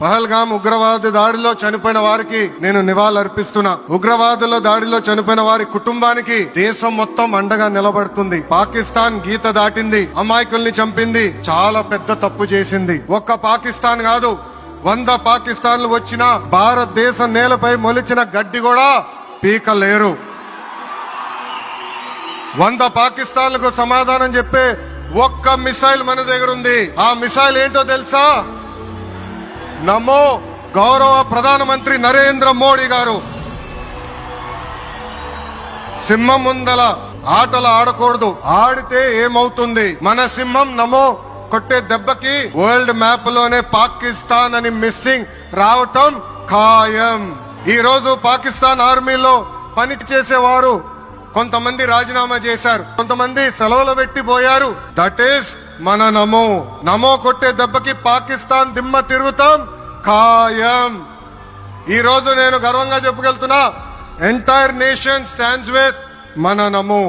పహల్గామ్ ఉగ్రవాద దాడిలో చనిపోయిన వారికి నేను నివాళులర్పిస్తున్నా. ఉగ్రవాదుల దాడిలో చనిపోయిన వారి కుటుంబానికి దేశం మొత్తం అండగా నిలబడుతుంది. పాకిస్తాన్ గీత దాటింది, అమాయకుల్ని చంపింది, చాలా పెద్ద తప్పు చేసింది. ఒక్క పాకిస్తాన్ కాదు, 100 పాకిస్తాన్లు వచ్చినా భారతదేశ నేలపై మొలిచిన గడ్డి కూడా పీకలేరు. 100 పాకిస్తాన్లకు సమాధానం చెప్పే ఒక్క మిసైల్ మన దగ్గర ఉంది. ఆ మిసైల్ ఏంటో తెలుసా? నమో గౌరవ ప్రధానమంత్రి నరేంద్ర మోడీ గారు. సింహం ముందల ఆటలు ఆడకూడదు, ఆడితే ఏమవుతుంది? మన సింహం నమో కొట్టే దెబ్బకి వరల్డ్ మ్యాప్ లోనే పాకిస్తాన్ అని మిస్సింగ్ రావటం ఖాయం. ఈ రోజు పాకిస్తాన్ ఆర్మీలో పని చేసేవారు కొంతమంది రాజీనామా చేశారు, కొంతమంది సెలవులు పెట్టిపోయారు. దట్ ఈస్ మన నమో. నమో కొట్టే దెబ్బకి పాకిస్తాన్ దిమ్మ తిరుగుతాం ఖాయం. ఈ రోజు నేను గర్వంగా చెప్పగలుగుతున్నా, ఎంటైర్ నేషన్ స్టాండ్స్ విత్ మన నమో.